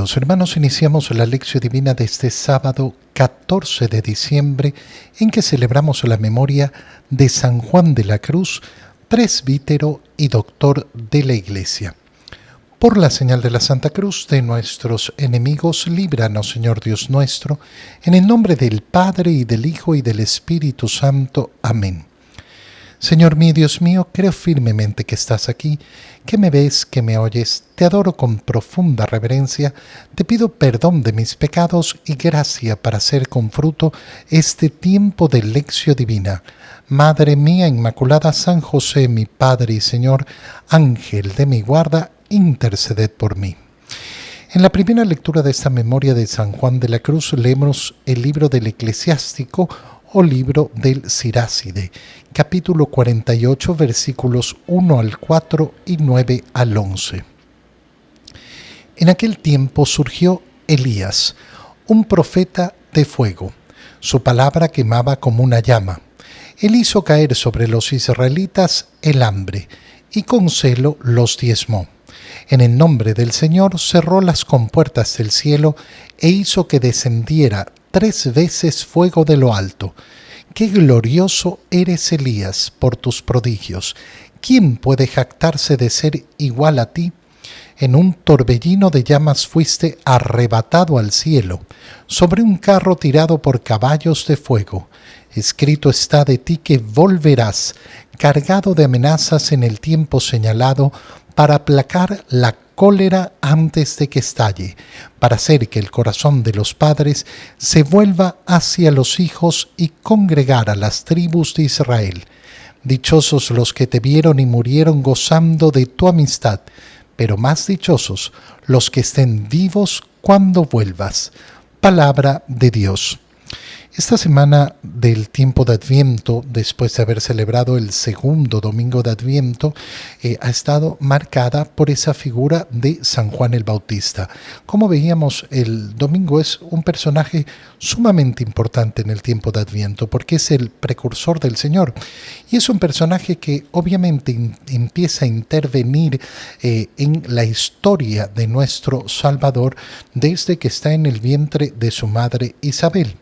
Queridos hermanos, iniciamos la lección divina de este sábado 14 de diciembre en que celebramos la memoria de San Juan de la Cruz, presbítero y doctor de la Iglesia. Por la señal de la Santa Cruz de nuestros enemigos, líbranos, Señor Dios nuestro, en el nombre del Padre y del Hijo y del Espíritu Santo. Amén. Señor mío, Dios mío, creo firmemente que estás aquí, que me ves, que me oyes, te adoro con profunda reverencia, te pido perdón de mis pecados y gracia para hacer con fruto este tiempo de lección divina. Madre mía Inmaculada, San José, mi Padre y Señor, Ángel de mi guarda, interceded por mí. En la primera lectura de esta memoria de San Juan de la Cruz leemos el libro del Eclesiástico o libro del Siráside, capítulo 48, versículos 1 al 4 y 9 al 11. En aquel tiempo surgió Elías, un profeta de fuego. Su palabra quemaba como una llama. Él hizo caer sobre los israelitas el hambre y con celo los diezmó. En el nombre del Señor cerró las compuertas del cielo e hizo que descendiera 3 veces fuego de lo alto. ¡Qué glorioso eres, Elías, por tus prodigios! ¿Quién puede jactarse de ser igual a ti? En un torbellino de llamas fuiste arrebatado al cielo, sobre un carro tirado por caballos de fuego. Escrito está de ti que volverás, cargado de amenazas en el tiempo señalado, para aplacar la cólera antes de que estalle, para hacer que el corazón de los padres se vuelva hacia los hijos y congregar a las tribus de Israel. Dichosos los que te vieron y murieron gozando de tu amistad, pero más dichosos los que estén vivos cuando vuelvas. Palabra de Dios. Esta semana del tiempo de Adviento, después de haber celebrado el segundo domingo de Adviento, ha estado marcada por esa figura de San Juan el Bautista. Como veíamos, el domingo es un personaje sumamente importante en el tiempo de Adviento, porque es el precursor del Señor. Y es un personaje que obviamente empieza a intervenir en la historia de nuestro Salvador desde que está en el vientre de su madre Isabel.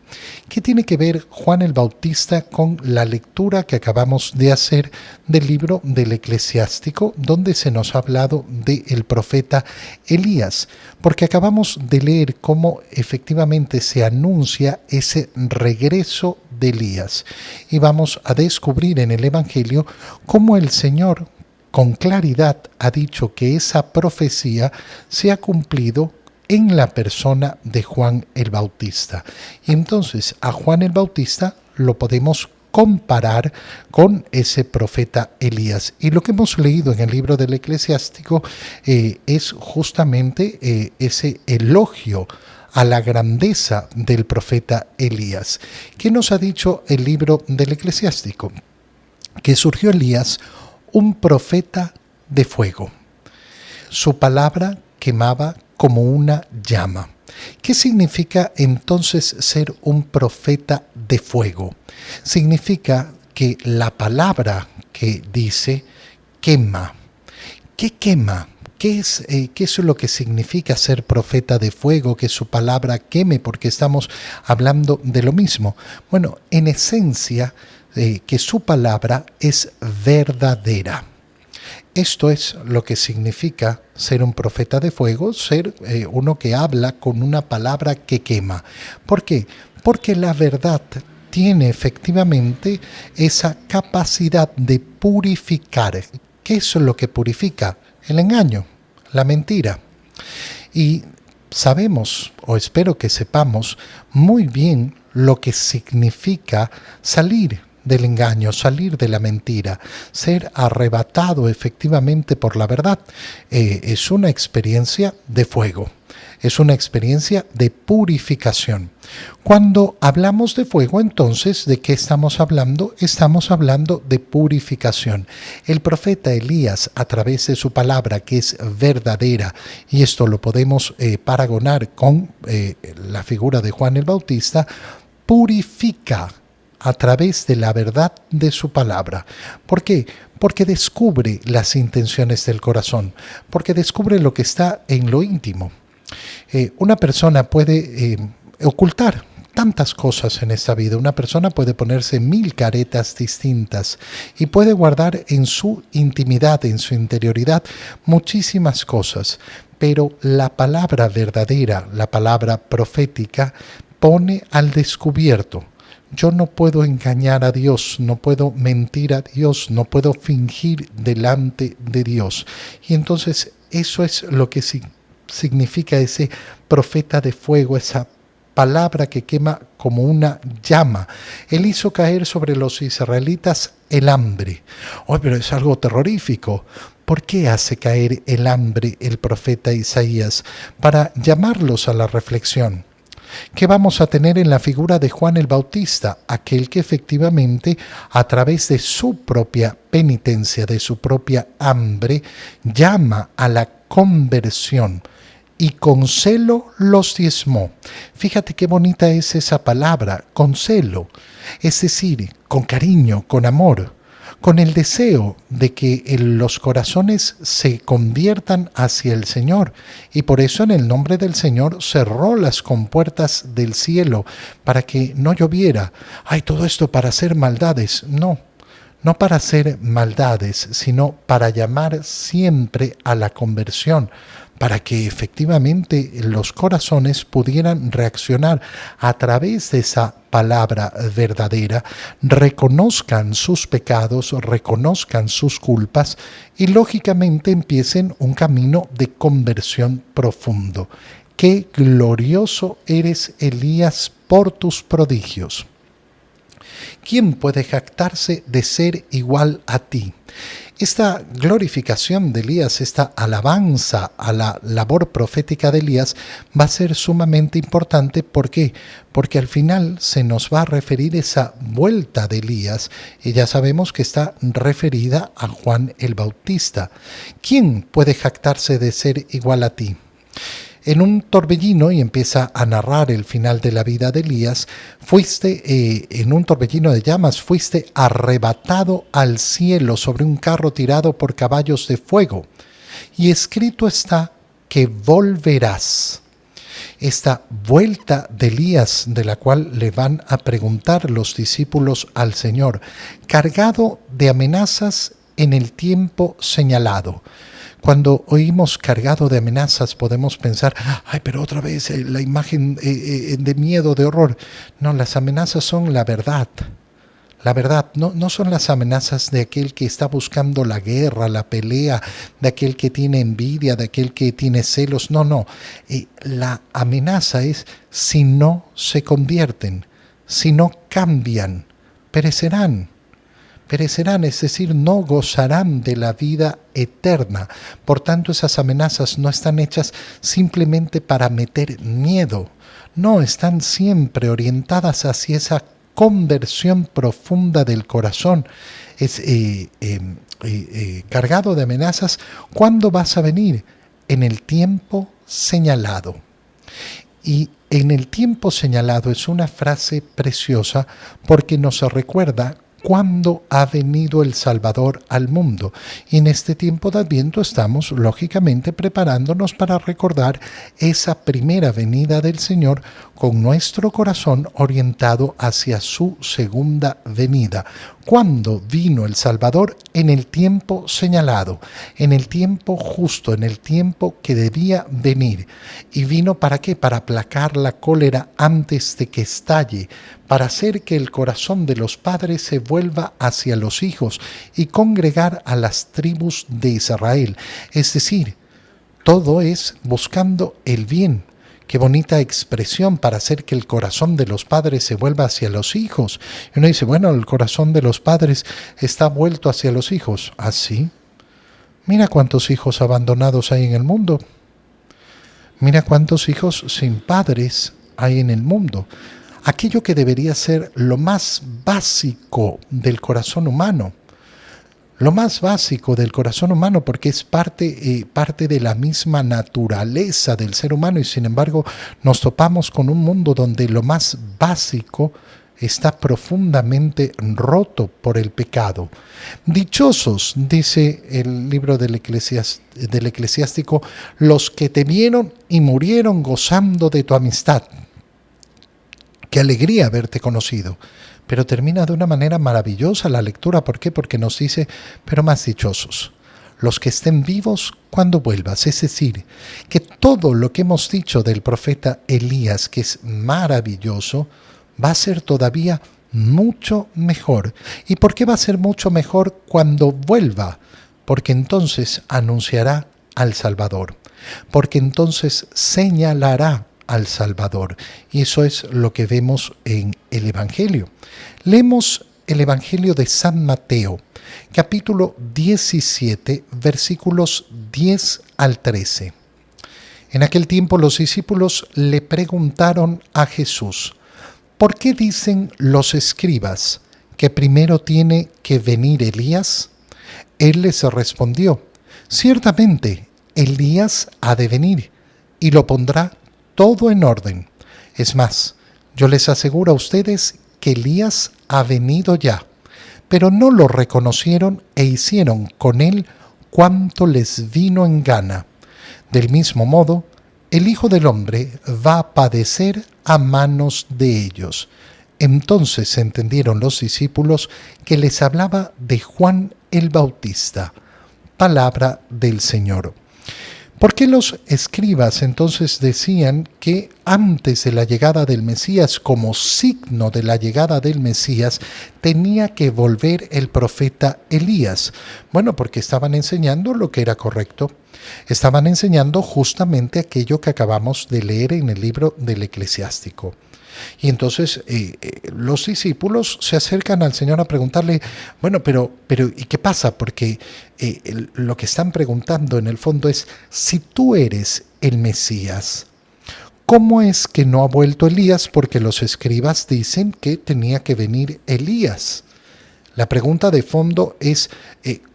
¿Qué tiene que ver Juan el Bautista con la lectura que acabamos de hacer del libro del Eclesiástico, donde se nos ha hablado del profeta Elías? Porque acabamos de leer cómo efectivamente se anuncia ese regreso de Elías. Y vamos a descubrir en el Evangelio cómo el Señor con claridad ha dicho que esa profecía se ha cumplido en la persona de Juan el Bautista. Y entonces a Juan el Bautista lo podemos comparar con ese profeta Elías. Y lo que hemos leído en el libro del Eclesiástico es justamente ese elogio a la grandeza del profeta Elías. ¿Qué nos ha dicho el libro del Eclesiástico? Que surgió Elías, un profeta de fuego. Su palabra quemaba como una llama. ¿Qué significa entonces ser un profeta de fuego? Significa que la palabra que dice quema. ¿Qué quema? ¿Qué es lo que significa ser profeta de fuego? Que su palabra queme, porque estamos hablando de lo mismo. Bueno, en esencia, que su palabra es verdadera. Esto es lo que significa ser un profeta de fuego, ser uno que habla con una palabra que quema. ¿Por qué? Porque la verdad tiene efectivamente esa capacidad de purificar. ¿Qué es lo que purifica? El engaño, la mentira. Y sabemos, o espero que sepamos, muy bien lo que significa salir del engaño, salir de la mentira, ser arrebatado efectivamente por la verdad. Es una experiencia de fuego, es una experiencia de purificación. Cuando hablamos de fuego, entonces, ¿de qué estamos hablando? Estamos hablando de purificación. El profeta Elías, a través de su palabra, que es verdadera, y esto lo podemos paragonar con la figura de Juan el Bautista, purifica a través de la verdad de su palabra. ¿Por qué? Porque descubre las intenciones del corazón, porque descubre lo que está en lo íntimo. Una persona puede ocultar tantas cosas en esta vida. Una persona puede ponerse 1000 caretas distintas y puede guardar en su intimidad, en su interioridad, muchísimas cosas. Pero la palabra verdadera, la palabra profética, pone al descubierto. Yo no puedo engañar a Dios, no puedo mentir a Dios, no puedo fingir delante de Dios. Y entonces eso es lo que significa ese profeta de fuego, esa palabra que quema como una llama. Él hizo caer sobre los israelitas el hambre. Oh, pero es algo terrorífico. ¿Por qué hace caer el hambre el profeta Isaías? Para llamarlos a la reflexión. ¿Qué vamos a tener en la figura de Juan el Bautista? Aquel que efectivamente, a través de su propia penitencia, de su propia hambre, llama a la conversión. Y con celo los diezmó. Fíjate qué bonita es esa palabra, con celo. Es decir, con cariño, con amor, con el deseo de que los corazones se conviertan hacia el Señor. Y por eso en el nombre del Señor cerró las compuertas del cielo para que no lloviera. Ay, todo esto para hacer maldades. No. No para hacer maldades, sino para llamar siempre a la conversión, para que efectivamente los corazones pudieran reaccionar a través de esa palabra verdadera, reconozcan sus pecados, reconozcan sus culpas y lógicamente empiecen un camino de conversión profundo. ¡Qué glorioso eres, Elías, por tus prodigios! ¿Quién puede jactarse de ser igual a ti? Esta glorificación de Elías, esta alabanza a la labor profética de Elías va a ser sumamente importante. ¿Por qué? Porque al final se nos va a referir esa vuelta de Elías y ya sabemos que está referida a Juan el Bautista. ¿Quién puede jactarse de ser igual a ti? En un torbellino, y empieza a narrar el final de la vida de Elías, en un torbellino de llamas, fuiste arrebatado al cielo sobre un carro tirado por caballos de fuego. Y escrito está que volverás. Esta vuelta de Elías, de la cual le van a preguntar los discípulos al Señor, cargado de amenazas en el tiempo señalado. Cuando oímos cargado de amenazas podemos pensar, ay, pero otra vez la imagen de miedo, de horror. No, las amenazas son la verdad. La verdad, no son las amenazas de aquel que está buscando la guerra, la pelea, de aquel que tiene envidia, de aquel que tiene celos. No. La amenaza es si no se convierten, si no cambian, perecerán, es decir, no gozarán de la vida eterna. Por tanto, esas amenazas no están hechas simplemente para meter miedo, no, están siempre orientadas hacia esa conversión profunda del corazón. Es cargado de amenazas. ¿Cuándo vas a venir? En el tiempo señalado. Y en el tiempo señalado es una frase preciosa porque nos recuerda cuándo ha venido el Salvador al mundo. Y en este tiempo de Adviento estamos, lógicamente, preparándonos para recordar esa primera venida del Señor con nuestro corazón orientado hacia su segunda venida. ¿Cuándo vino el Salvador? En el tiempo señalado, en el tiempo justo, en el tiempo que debía venir. ¿Y vino para qué? Para aplacar la cólera antes de que estalle, para hacer que el corazón de los padres se vuelva hacia los hijos y congregar a las tribus de Israel. Es decir, todo es buscando el bien. Qué bonita expresión, para hacer que el corazón de los padres se vuelva hacia los hijos. Y uno dice, bueno, el corazón de los padres está vuelto hacia los hijos. ¿Ah, sí? Mira cuántos hijos abandonados hay en el mundo. Mira cuántos hijos sin padres hay en el mundo. Aquello que debería ser lo más básico del corazón humano. Lo más básico del corazón humano, porque es parte de la misma naturaleza del ser humano, y sin embargo nos topamos con un mundo donde lo más básico está profundamente roto por el pecado. Dichosos, dice el libro del Eclesiástico, los que te vieron y murieron gozando de tu amistad. Qué alegría haberte conocido. Pero termina de una manera maravillosa la lectura. ¿Por qué? Porque nos dice, pero más dichosos los que estén vivos cuando vuelvas. Es decir, que todo lo que hemos dicho del profeta Elías, que es maravilloso, va a ser todavía mucho mejor. ¿Y por qué va a ser mucho mejor cuando vuelva? Porque entonces anunciará al Salvador. Porque entonces señalará al Salvador. Y eso es lo que vemos en el Evangelio. Leemos el Evangelio de San Mateo, capítulo 17, versículos 10 al 13. En aquel tiempo los discípulos le preguntaron a Jesús, ¿por qué dicen los escribas que primero tiene que venir Elías? Él les respondió, ciertamente Elías ha de venir y lo pondrá todo en orden. Es más, yo les aseguro a ustedes que Elías ha venido ya, pero no lo reconocieron e hicieron con él cuanto les vino en gana. Del mismo modo, el Hijo del Hombre va a padecer a manos de ellos. Entonces entendieron los discípulos que les hablaba de Juan el Bautista. Palabra del Señor. ¿Por qué los escribas entonces decían que antes de la llegada del Mesías, como signo de la llegada del Mesías, tenía que volver el profeta Elías? Bueno, porque estaban enseñando lo que era correcto. Estaban enseñando justamente aquello que acabamos de leer en el libro del Eclesiástico. Y entonces los discípulos se acercan al Señor a preguntarle, bueno, pero ¿y qué pasa? Porque lo que están preguntando en el fondo es, si tú eres el Mesías, ¿cómo es que no ha vuelto Elías? Porque los escribas dicen que tenía que venir Elías. La pregunta de fondo es,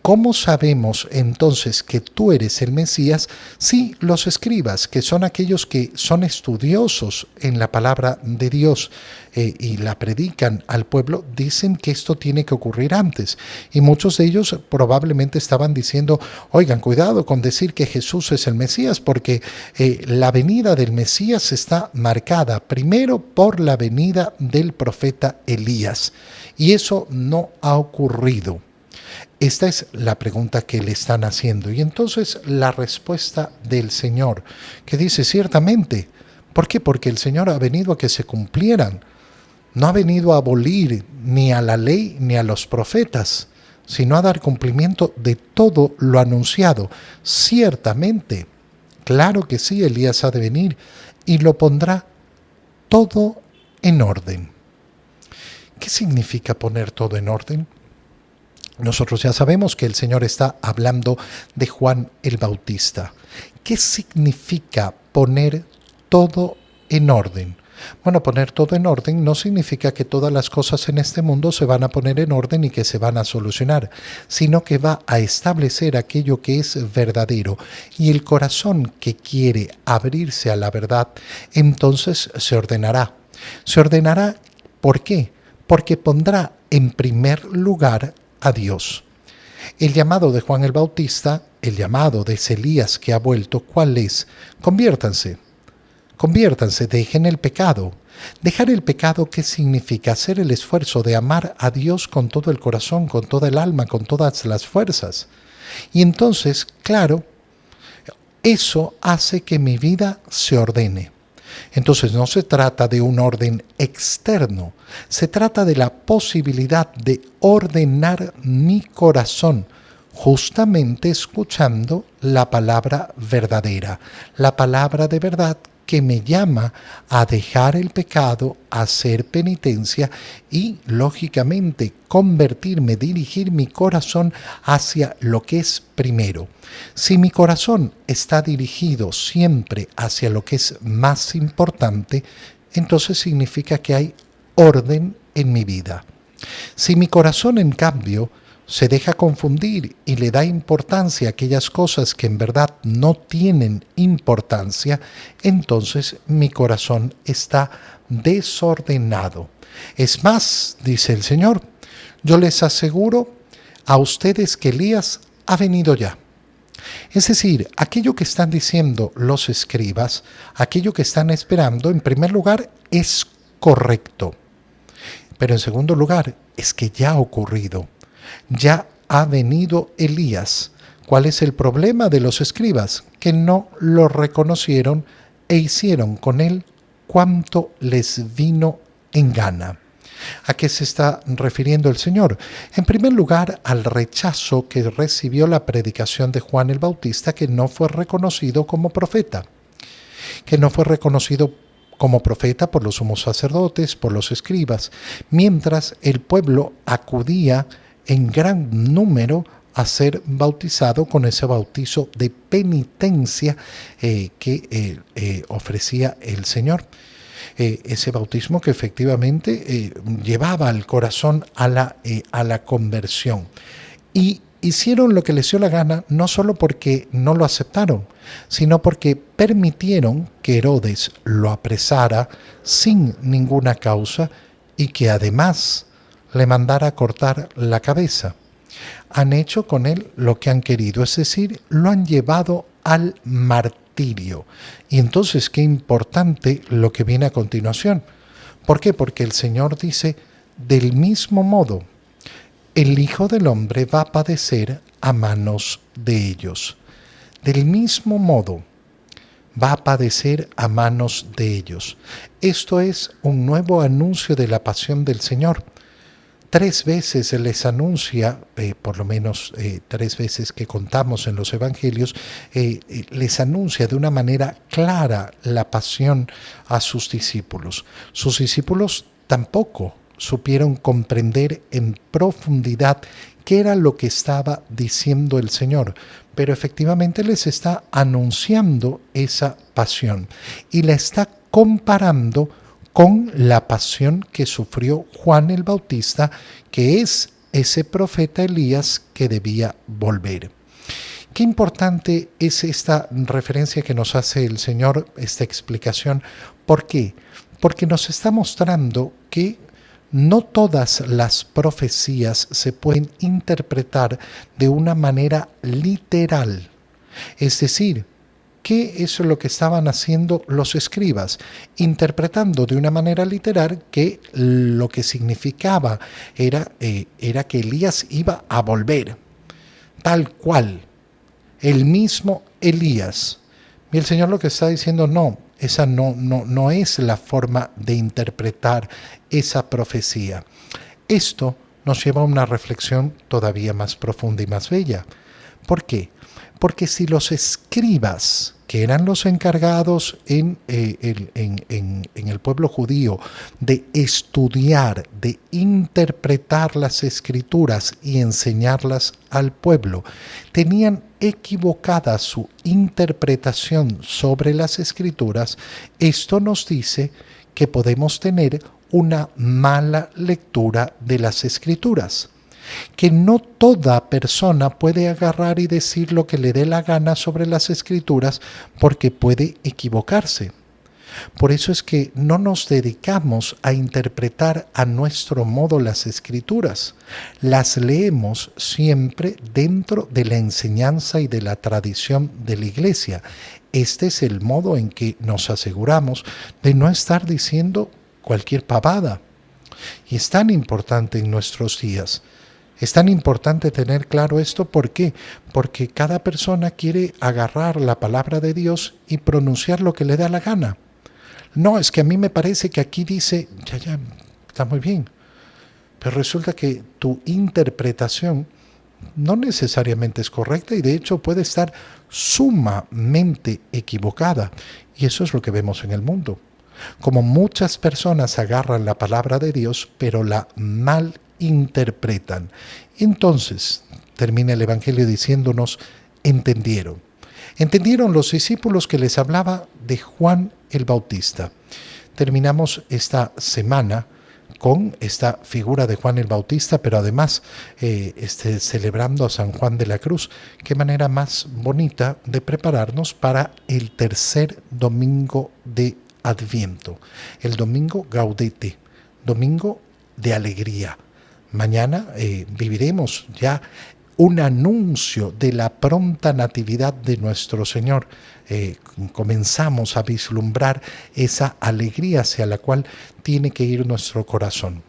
¿cómo sabemos entonces que tú eres el Mesías si los escribas, que son aquellos que son estudiosos en la palabra de Dios y la predican al pueblo, dicen que esto tiene que ocurrir antes? Y muchos de ellos probablemente estaban diciendo, oigan, cuidado con decir que Jesús es el Mesías, porque la venida del Mesías está marcada primero por la venida del profeta Elías. Y eso no ha ocurrido. Esta es la pregunta que le están haciendo. Y entonces la respuesta del Señor, que dice ciertamente, ¿por qué? Porque el Señor ha venido a que se cumplieran. No ha venido a abolir ni a la ley ni a los profetas, sino a dar cumplimiento de todo lo anunciado. Ciertamente, claro que sí, Elías ha de venir y lo pondrá todo en orden. ¿Qué significa poner todo en orden? Nosotros ya sabemos que el Señor está hablando de Juan el Bautista. ¿Qué significa poner todo en orden? Bueno, poner todo en orden no significa que todas las cosas en este mundo se van a poner en orden y que se van a solucionar, sino que va a establecer aquello que es verdadero. Y el corazón que quiere abrirse a la verdad, entonces se ordenará. Se ordenará, ¿por qué? Porque pondrá en primer lugar a Dios. El llamado de Juan el Bautista, el llamado de Elías que ha vuelto, ¿cuál es? Conviértanse, dejen el pecado. Dejar el pecado, ¿qué significa? Hacer el esfuerzo de amar a Dios con todo el corazón, con toda el alma, con todas las fuerzas. Y entonces, claro, eso hace que mi vida se ordene. Entonces no se trata de un orden externo, se trata de la posibilidad de ordenar mi corazón, justamente escuchando la palabra verdadera, la palabra de verdad que me llama a dejar el pecado, a hacer penitencia y, lógicamente, convertirme, dirigir mi corazón hacia lo que es primero. Si mi corazón está dirigido siempre hacia lo que es más importante, entonces significa que hay orden en mi vida. Si mi corazón, en cambio, se deja confundir y le da importancia a aquellas cosas que en verdad no tienen importancia, entonces mi corazón está desordenado. Es más, dice el Señor, yo les aseguro a ustedes que Elías ha venido ya. Es decir, aquello que están diciendo los escribas, aquello que están esperando, en primer lugar, es correcto. Pero en segundo lugar, es que ya ha ocurrido. Ya ha venido Elías. ¿Cuál es el problema de los escribas? Que no lo reconocieron e hicieron con él cuanto les vino en gana. ¿A qué se está refiriendo el Señor? En primer lugar, al rechazo que recibió la predicación de Juan el Bautista, que no fue reconocido como profeta, que no fue reconocido como profeta por los sumos sacerdotes, por los escribas, mientras el pueblo acudía en gran número a ser bautizado con ese bautizo de penitencia que ofrecía el Señor. Ese bautismo que efectivamente llevaba al corazón a la conversión. Y hicieron lo que les dio la gana, no solo porque no lo aceptaron, sino porque permitieron que Herodes lo apresara sin ninguna causa y que además le mandara a cortar la cabeza. Han hecho con él lo que han querido, es decir, lo han llevado al martirio. Y entonces qué importante lo que viene a continuación. ¿Por qué? Porque el Señor dice, del mismo modo, el Hijo del Hombre va a padecer a manos de ellos. Del mismo modo, va a padecer a manos de ellos. Esto es un nuevo anuncio de la pasión del Señor. 3 veces les anuncia, por lo menos 3 veces que contamos en los evangelios, les anuncia de una manera clara la pasión a sus discípulos. Sus discípulos tampoco supieron comprender en profundidad qué era lo que estaba diciendo el Señor, pero efectivamente les está anunciando esa pasión y la está comparando con la pasión que sufrió Juan el Bautista, que es ese profeta Elías que debía volver. Qué importante es esta referencia que nos hace el Señor, esta explicación. ¿Por qué? Porque nos está mostrando que no todas las profecías se pueden interpretar de una manera literal. Es decir, ¿qué es lo que estaban haciendo los escribas? Interpretando de una manera literal que lo que significaba era que Elías iba a volver, tal cual, el mismo Elías. Y el Señor lo que está diciendo, no, esa no es la forma de interpretar esa profecía. Esto nos lleva a una reflexión todavía más profunda y más bella. ¿Por qué? Porque si los escribas, que eran los encargados en el pueblo judío de estudiar, de interpretar las escrituras y enseñarlas al pueblo, tenían equivocada su interpretación sobre las escrituras, esto nos dice que podemos tener una mala lectura de las escrituras. Que no toda persona puede agarrar y decir lo que le dé la gana sobre las escrituras porque puede equivocarse. Por eso es que no nos dedicamos a interpretar a nuestro modo las escrituras. Las leemos siempre dentro de la enseñanza y de la tradición de la Iglesia. Este es el modo en que nos aseguramos de no estar diciendo cualquier pavada. Y es tan importante en nuestros días. Es tan importante tener claro esto, ¿por qué? Porque cada persona quiere agarrar la palabra de Dios y pronunciar lo que le da la gana. No, es que a mí me parece que aquí dice, ya, está muy bien, pero resulta que tu interpretación no necesariamente es correcta y de hecho puede estar sumamente equivocada. Y eso es lo que vemos en el mundo. Como muchas personas agarran la palabra de Dios, pero la malinterpretan. Entonces, termina el Evangelio diciéndonos, entendieron. Entendieron los discípulos que les hablaba de Juan el Bautista. Terminamos esta semana con esta figura de Juan el Bautista, pero además celebrando a San Juan de la Cruz. Qué manera más bonita de prepararnos para el tercer domingo de Adviento, el domingo Gaudete, domingo de alegría. Mañana viviremos ya un anuncio de la pronta natividad de nuestro Señor. Comenzamos a vislumbrar esa alegría hacia la cual tiene que ir nuestro corazón.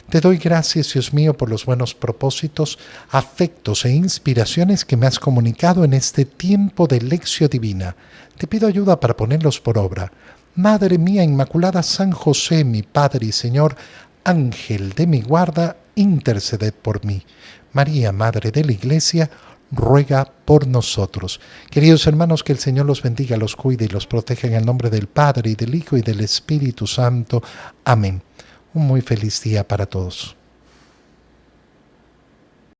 Te doy gracias, Dios mío, por los buenos propósitos, afectos e inspiraciones que me has comunicado en este tiempo de lección divina. Te pido ayuda para ponerlos por obra. Madre mía Inmaculada, San José, mi Padre y Señor, Ángel de mi guarda, interceded por mí. María, Madre de la Iglesia, ruega por nosotros. Queridos hermanos, que el Señor los bendiga, los cuide y los proteja en el nombre del Padre, y del Hijo, y del Espíritu Santo. Amén. Un muy feliz día para todos.